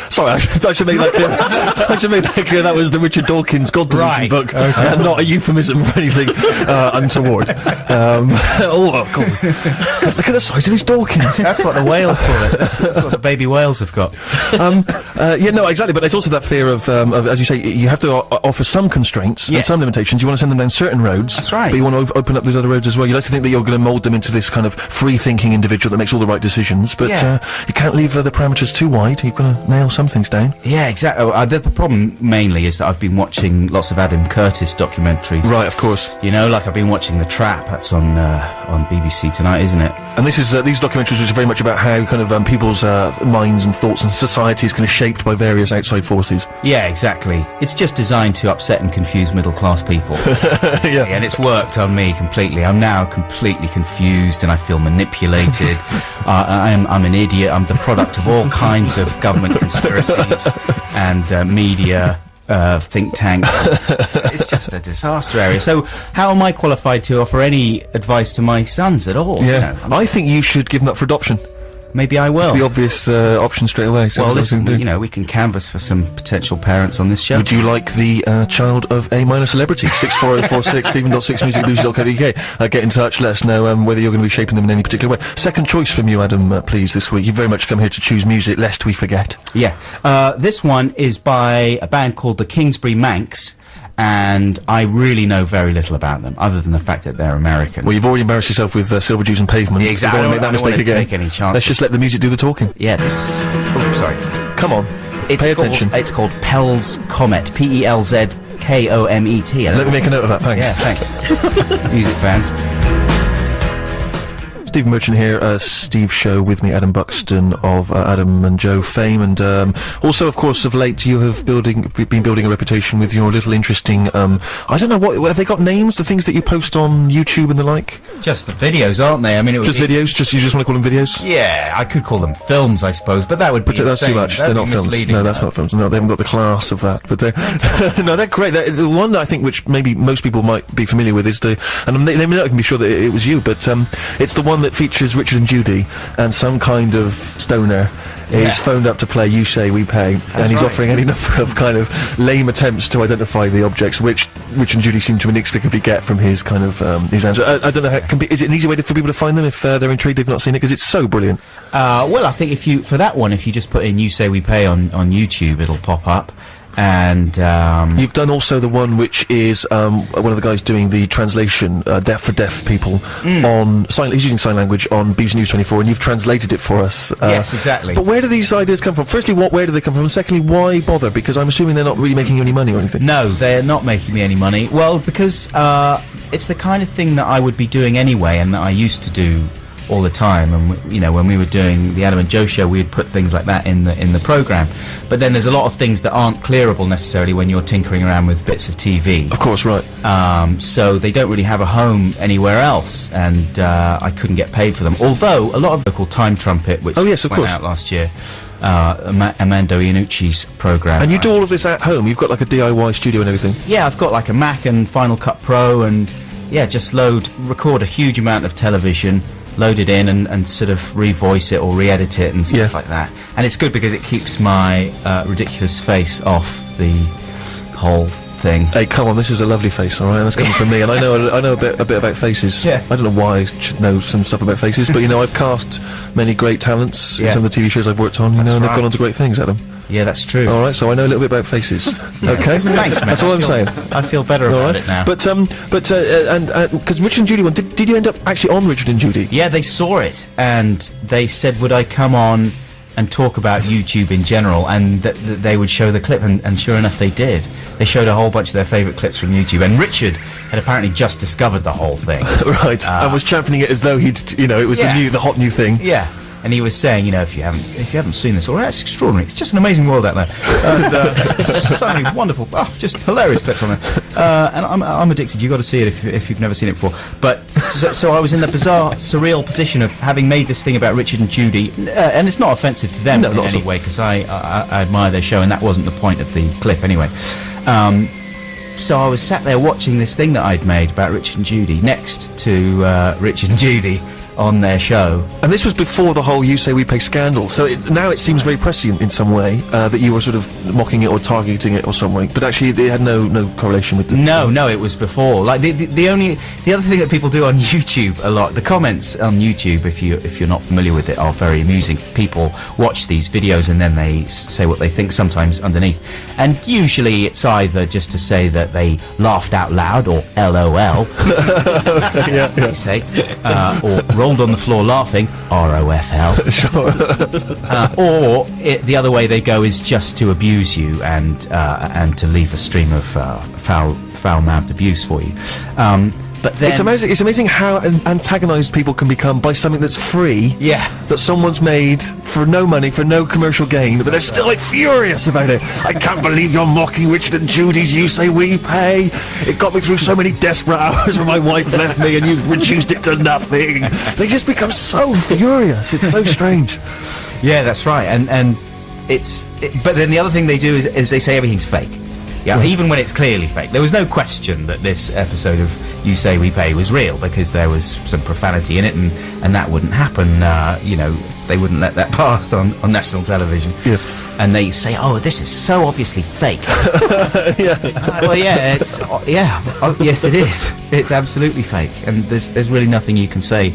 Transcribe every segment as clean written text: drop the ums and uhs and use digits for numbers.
Sorry, I should make that clear. I should make that clear. That was the Richard Dawkins God Delusion book, and not a euphemism for anything untoward. Oh, God. Look at the size of his Dawkins. That's what the whales call it. That's what the baby whales have got. Yeah, no, exactly. But there's also that fear of, as you say, you have to offer some constraints and some limitations. You want to send them down certain roads. That's right. But you want to open up those other roads as well. You like to think that you're going to mould them into this kind of free-thinking individual that makes all the right decisions. But you can't leave the parameters too wide. You've got to nail some things down. Yeah, exactly. The problem mainly is that I've been watching lots of Adam Curtis documentaries. Right, of course. You know, like I've been watching The Trap. That's on BBC Tonight, isn't it? And this is these documentaries which are very much about how kind of people's minds and thoughts and society is kind of shaped by various outside forces. Yeah, exactly. It's just designed to upset and confuse middle-class people. Yeah. And it's worked on me completely. I'm now completely confused and I feel manipulated. I'm an idiot. I'm the product of all kinds of government conspiracies and media. Think tank. It's just a disaster area. So how am I qualified to offer any advice to my sons at all? Yeah, You know, I think you should give them up for adoption. maybe I will. It's the obvious option straight away. So well, listen, you know, we can canvass for some potential parents on this show. Would you like the child of a minor celebrity? 64046 Stephen.6music.co.uk. Get in touch, let us know whether you're going to be shaping them in any particular way. Second choice from you, Adam, please, this week. You've very much come here to choose music, lest we forget. Yeah. This one is by a band called the Kingsbury Manx, and I really know very little about them, other than the fact that they're American. Well, you've already embarrassed yourself with Silver Jews and Pavement. Yeah, exactly. You don't want to make that mistake again. Take any chances. Let's just let the music do the talking. Yeah, this is... Oh, sorry. Come on. Pay attention. It's called Pell's Comet. P-E-L-Z-K-O-M-E-T. Let me make a note of that, thanks. Yeah, thanks. Music fans. Stephen Merchant here, Steve Show, with me, Adam Buxton of Adam and Joe fame, and also, of course, of late, you have been building a reputation with your little interesting, I don't know, what have they got names, the things that you post on YouTube and the like? Just the videos, aren't they? I mean, it would just videos? You just want to call them videos? Yeah, I could call them films, I suppose, but that would be that's too much. They're not films. No, that's not films. No, they haven't got the class of that. But they're no, they're great. The one that I think which maybe most people might be familiar with is and they may not even be sure that it was you, but it's the one that features Richard and Judy, and some kind of stoner is phoned up to play You Say We Pay, and he's offering any number of kind of lame attempts to identify the objects, which Richard and Judy seem to inexplicably get from his kind of his answer. I don't know how is it an easy way for people to find them if they're intrigued, they've not seen it, because it's so brilliant. Well, I think if you just put in You Say We Pay on YouTube, it'll pop up. And you've done also the one which is one of the guys doing the translation for deaf people on he's using sign language on BBC News 24, and you've translated it for us. Yes, exactly. But where do these ideas come from? Firstly, where do they come from? And secondly, why bother? Because I'm assuming they're not really making you any money or anything. No, they're not making me any money. Well, because it's the kind of thing that I would be doing anyway, and that I used to do all the time. And you know, when we were doing the Adam and Joe show, we'd put things like that in the program. But then there's a lot of things that aren't clearable necessarily when you're tinkering around with bits of TV. Of course, right. So they don't really have a home anywhere else, and I couldn't get paid for them. Although a lot of local Time Trumpet, which went out last year, Armando Iannucci's program. And you do all of this at home? You've got like a DIY studio and everything? Yeah, I've got like a Mac and Final Cut Pro, and yeah, just record a huge amount of television, load it in and sort of revoice it or re-edit it and stuff like that. And it's good because it keeps my ridiculous face off the whole thing. Hey, come on, this is a lovely face, alright? That's coming from me, and I know a bit about faces. Yeah. I don't know why I should know some stuff about faces, but you know, I've cast many great talents in some of the TV shows I've worked on, and they've gone on to great things, Adam. Yeah, that's true. Alright, so I know a little bit about faces. Okay? Thanks, man. That's all I'm saying. I feel better about it now. But because Richard and Judy one, did you end up actually on Richard and Judy? Yeah, they saw it, and they said, would I come on and talk about YouTube in general, and that they would show the clip, and sure enough they did. They showed a whole bunch of their favourite clips from YouTube, and Richard had apparently just discovered the whole thing. Right, and was championing it as though it was the hot new thing. Yeah. And he was saying, you know, if you haven't seen this already, it's extraordinary. It's just an amazing world out there. And so many wonderful, just hilarious clips on there. And I'm addicted. You've got to see it if you've never seen it before. But so I was in the bizarre, surreal position of having made this thing about Richard and Judy, and it's not offensive to them in any way, because I admire their show, and that wasn't the point of the clip anyway. So I was sat there watching this thing that I'd made about Richard and Judy next to Richard and Judy on their show. And this was before the whole You Say We Pay scandal, so now it seems very prescient in some way, that you were sort of mocking it or targeting it or some way, but actually it had no correlation with the... No, it was before. Like, the other thing that people do on YouTube a lot, the comments on YouTube, if you're not familiar with it, are very amusing. People watch these videos and then they say what they think, sometimes underneath. And usually it's either just to say that they laughed out loud, or LOL, they say, or rolled on the floor laughing, ROFL. Sure. Or the other way they go is just to abuse you and to leave a stream of foul-mouthed abuse for you. But then it's amazing how antagonised people can become by something that's free. Yeah. That someone's made for no money, for no commercial gain, but they're still like furious about it. I can't believe you're mocking Richard and Judy's You Say We Pay. It got me through so many desperate hours when my wife left me and you've reduced it to nothing. They just become so furious. It's so strange. Yeah, that's right. And but then the other thing they do is they say everything's fake. Yeah, even when it's clearly fake. There was no question that this episode of You Say We Pay was real, because there was some profanity in it, and that wouldn't happen. They wouldn't let that pass on national television. Yeah. And they say, "Oh, this is so obviously fake." Well, yeah, yes, it is. It's absolutely fake, and there's really nothing you can say.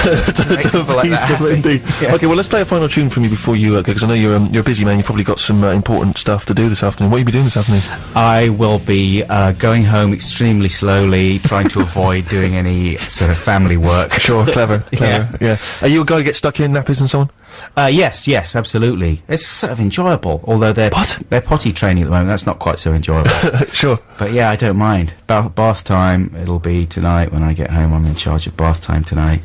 Indeed. Yeah. Okay, well, let's play a final tune from you before you go, because I know you're a busy man. You've probably got some important stuff to do this afternoon. What will you be doing this afternoon? I will be going home extremely slowly, trying to avoid doing any sort of family work. Sure, clever. Yeah. Are you a guy who gets stuck in nappies and so on? Yes, absolutely. It's sort of enjoyable, although they're potty training at the moment. That's not quite so enjoyable. Sure. But yeah, I don't mind. Bath time, it'll be tonight when I get home. I'm in charge of bath time tonight.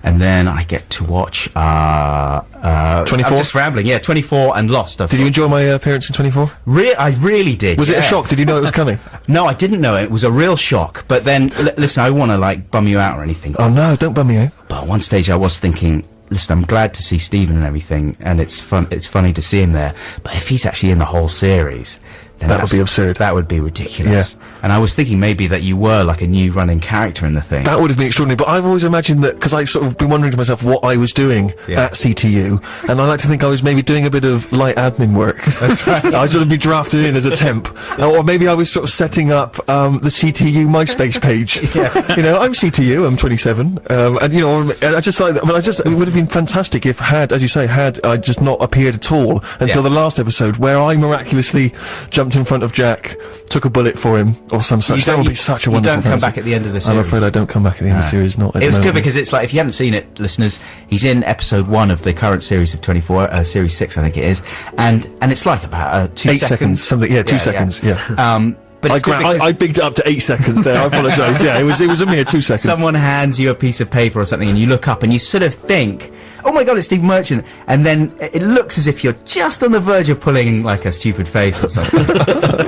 And then I get to watch 24? I'm just rambling. Yeah, 24 and Lost. Did you enjoy my appearance in 24? I really did. Was it a shock? Did you know it was coming? No, I didn't know it. It was a real shock. But then, listen, I don't want to, like, bum you out or anything. Oh, no, don't bum me out. But at one stage I was thinking, listen, I'm glad to see Stephen and everything, and it's funny to see him there. But if he's actually in the whole series, then that would be absurd. That would be ridiculous. Yeah. And I was thinking maybe that you were like a new running character in the thing. That would have been extraordinary, but I've always imagined that, because I sort of been wondering to myself what I was doing at CTU, and I like to think I was maybe doing a bit of light admin work. That's right. I'd sort of be drafted in as a temp. Or maybe I was sort of setting up the CTU MySpace page. Yeah. You know, I'm CTU, I'm 27, and you know, I just like that, but it would have been fantastic if as you say, I just not appeared at all until the last episode, where I miraculously jumped in front of Jack, took a bullet for him, or some such. That would be such a wonderful You don't come back at the end of the series. I'm afraid I don't come back at the end of the series, not at It was the good moment. because it's like, if you haven't seen it, listeners, he's in episode 1 of the current series of 24, series 6 I think it is, and it's like about 2 8 seconds, something, 2 seconds, but it's I bigged it up to 8 seconds there, I apologise, it was a mere 2 seconds. Someone hands you a piece of paper or something and you look up and you sort of think, oh my god, it's Steve Merchant, and then it looks as if you're just on the verge of pulling like a stupid face or something.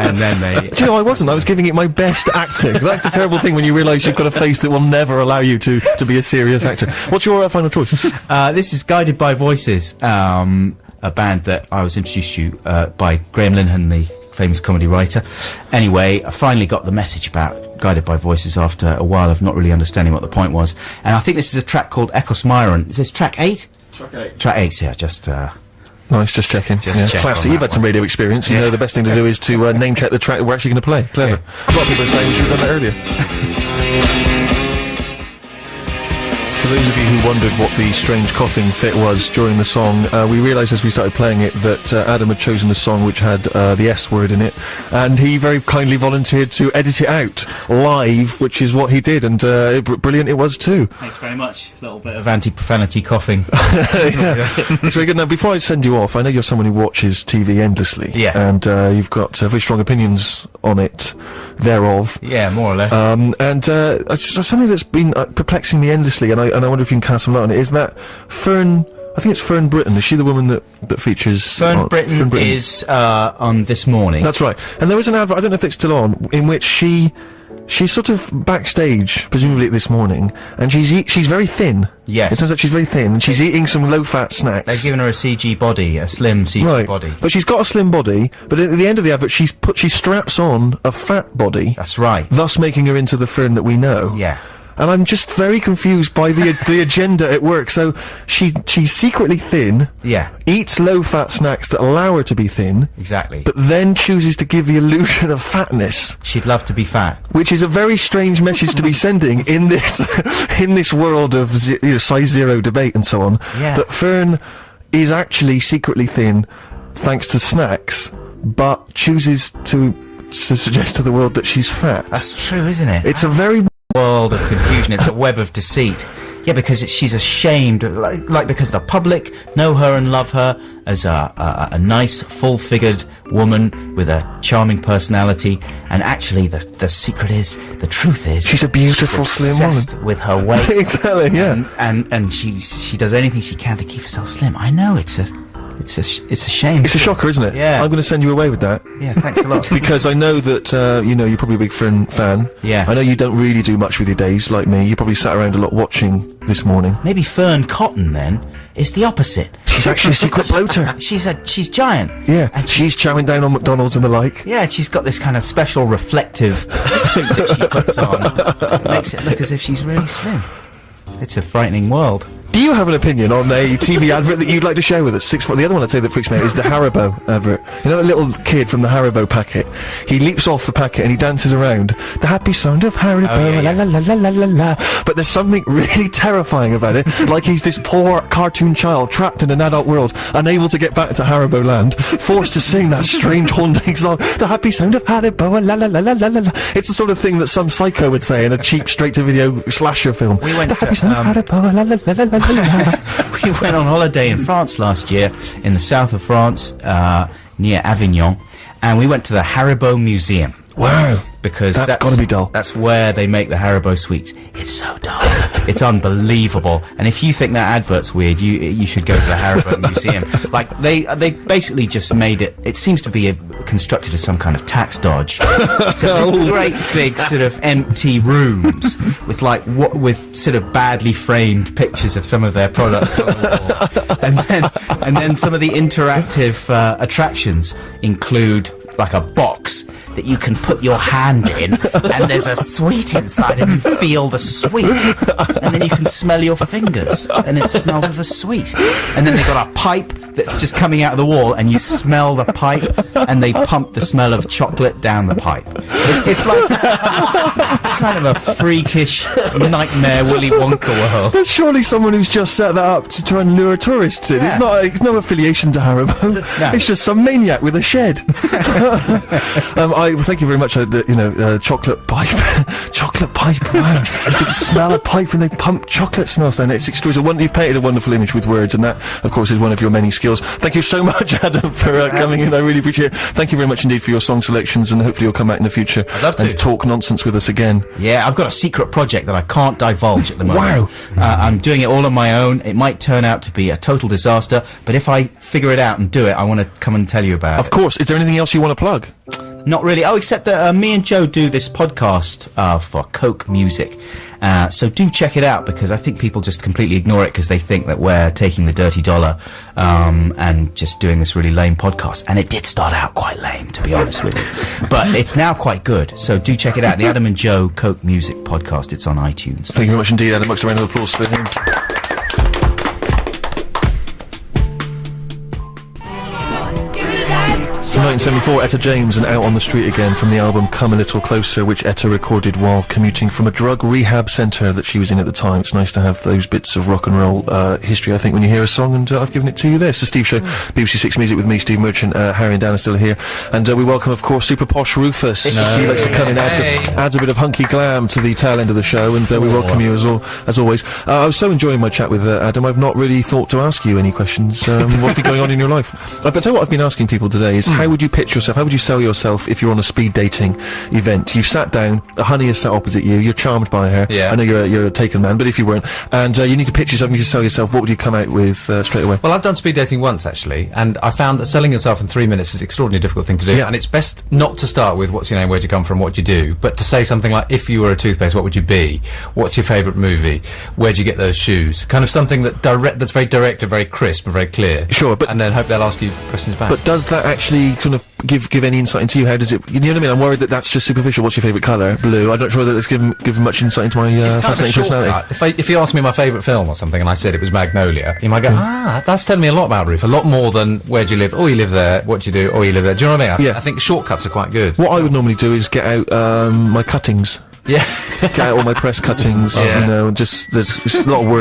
And then Do you know, I wasn't. I was giving it my best acting. That's the terrible thing when you realise you've got a face that will never allow you to be a serious actor. What's your final choice? This is Guided by Voices, a band that I was introduced to by Graham Linehan, the famous comedy writer. Anyway, I finally got the message about Guided by Voices after a while of not really understanding what the point was. And I think this is a track called Echos Myron. Is this track 8? Track 8. Track 8, yeah, just... Nice, just checking. Check classy. You've had some radio experience. You know the best thing to do is to name check the track that we're actually going to play. Clever. A lot of people are saying we should have done that earlier. For those of you who wondered what the strange coughing fit was during the song, we realised as we started playing it that Adam had chosen a song which had the S word in it, and he very kindly volunteered to edit it out live, which is what he did, and brilliant it was too. Thanks very much. A little bit of anti-profanity coughing. It's very good. Now, before I send you off, I know you're someone who watches TV endlessly, and you've got very strong opinions on it, thereof. Yeah, more or less. And it's something that's been perplexing me endlessly, and I wonder if you can cast some light on it, is that Fern, I think it's Fern Britton, is she the woman that features... Fern Britton is on This Morning. That's right. And there was an advert, I don't know if it's still on, in which she's sort of backstage, presumably This Morning, and she's very thin. Yes. It turns out she's very thin, and she's eating some low-fat snacks. They've given her a CG body, a slim CG body. But she's got a slim body, but at the end of the advert she straps on a fat body. That's right. Thus making her into the Fern that we know. Yeah. And I'm just very confused by the agenda at work. So she's secretly thin. Yeah. Eats low-fat snacks that allow her to be thin. Exactly. But then chooses to give the illusion of fatness. She'd love to be fat. Which is a very strange message to be sending in this in this world of size zero debate and so on. Yeah. That Fern is actually secretly thin thanks to snacks, but chooses to suggest to the world that she's fat. That's true, isn't it? It's a very world of confusion. It's a web of deceit. Yeah, because she's ashamed, like because the public know her and love her as a nice, full-figured woman with a charming personality, and actually the secret is, the truth is, she's a beautiful, slim woman with her weight. Exactly, yeah. And she does anything she can to keep herself slim. I know it's a shame. It's a shocker, isn't it? Yeah. I'm going to send you away with that. Yeah, thanks a lot. Because I know that, you're probably a big Fern fan. Yeah. I know you don't really do much with your days, like me. You probably sat around a lot watching this morning. Maybe Fern Cotton, then, is the opposite. She's actually a secret bloater. She's giant. Yeah, and she's chowing down on McDonald's and the like. Yeah, she's got this kind of special reflective suit that she puts on. It makes it look as if she's really slim. It's a frightening world. Do you have an opinion on a TV advert that you'd like to share with us? The other one I'd say that freaks me out is the Haribo advert. You know, the little kid from the Haribo packet? He leaps off the packet and he dances around. The happy sound of Haribo, la la la la la la la. But there's something really terrifying about it. Like he's this poor cartoon child trapped in an adult world, unable to get back to Haribo land, forced to sing that strange haunting song. The happy sound of Haribo, la la la la la la. It's the sort of thing that some psycho would say in a cheap straight-to-video slasher film. We went the happy sound of Haribo, la la la la la. We went on holiday in France last year, in the south of France, near Avignon, and we went to the Haribo Museum. Wow. Because that's got to be dull. That's where they make the Haribo sweets. It's so dull. It's unbelievable. And if you think that advert's weird, you should go to the Haribo Museum. Like they basically just made it. It seems to be constructed as some kind of tax dodge. So there's great big sort of empty rooms with with sort of badly framed pictures of some of their products on the wall, and then some of the interactive attractions include like a box that you can put your hand in, and there's a sweet inside, and you feel the sweet, and then you can smell your fingers, and it smells of the sweet. And then they've got a pipe that's just coming out of the wall, and you smell the pipe, and they pump the smell of chocolate down the pipe. It's like it's kind of a freakish nightmare Willy Wonka world. There's surely someone who's just set that up to try and lure tourists in. Yeah. It's no affiliation to Haribo. No. It's just some maniac with a shed. I thank you very much. Chocolate pipe, chocolate pipe. Wow, you could smell a pipe and they pump chocolate smells down it. It's extraordinary. You've painted a wonderful image with words, and that, of course, is one of your many skills. Thank you so much, Adam, for coming in. I really appreciate it. Thank you very much indeed for your song selections, and hopefully you'll come back in the future. I'd love to. And talk nonsense with us again. Yeah, I've got a secret project that I can't divulge at the moment. Wow. I'm doing it all on my own. It might turn out to be a total disaster, but if I figure it out and do it, I want to come and tell you about it. Of course. Is there anything else you want to plug? Not really. Oh, except that me and Joe do this podcast for Coke Music. So do check it out, because I think people just completely ignore it because they think that we're taking the dirty dollar and just doing this really lame podcast. And it did start out quite lame, to be honest with you. But it's now quite good. So do check it out. The Adam and Joe Coke Music podcast. It's on iTunes. Thank you very much indeed, Adam. A round of applause for him. 1974, Etta James, and Out on the Street Again from the album Come a Little Closer, which Etta recorded while commuting from a drug rehab centre that she was in at the time. It's nice to have those bits of rock and roll history, I think, when you hear a song, and I've given it to you there. It's the Steve Show, BBC Six Music with me, Steve Merchant. Harry and Dan are still here, and we welcome, of course, Super Posh Rufus. He likes to come in, adds a bit of hunky glam to the tail end of the show, and we welcome you as always. I was so enjoying my chat with Adam. I've not really thought to ask you any questions. What's been going on in your life? But tell you what I've been asking people today is, how would you pitch yourself? How would you sell yourself if you're on a speed dating event? You've sat down, a honey is sat opposite you, you're charmed by her. Yeah. I know you're a taken man, but if you weren't, and you need to pitch yourself, you need to sell yourself, what would you come out with straight away? Well, I've done speed dating once, actually, and I found that selling yourself in 3 minutes is an extraordinarily difficult thing to do. Yeah. And it's best not to start with what's your name, where'd you come from, what do you do, but to say something like, if you were a toothpaste, what would you be? What's your favourite movie? Where'd you get those shoes? Kind of something that's very direct and very crisp and very clear. Sure, but... And then hope they'll ask you questions back. But does that actually really kind of give any insight into you. How does it? You know what I mean? I'm worried that that's just superficial. What's your favourite colour? Blue. I'm not sure that it's given much insight into my It's kind of a fascinating personality. shortcut. If you asked me my favourite film or something and I said it was Magnolia, you might go, that's telling me a lot about Ruth, a lot more than where do you live? Oh, you live there. What do you do? Oh, you live there. Do you know what I mean? Yeah. I think shortcuts are quite good. What I would normally do is get out my cuttings. Yeah. Get out all my press cuttings. Yeah. You know, just there's a lot of work.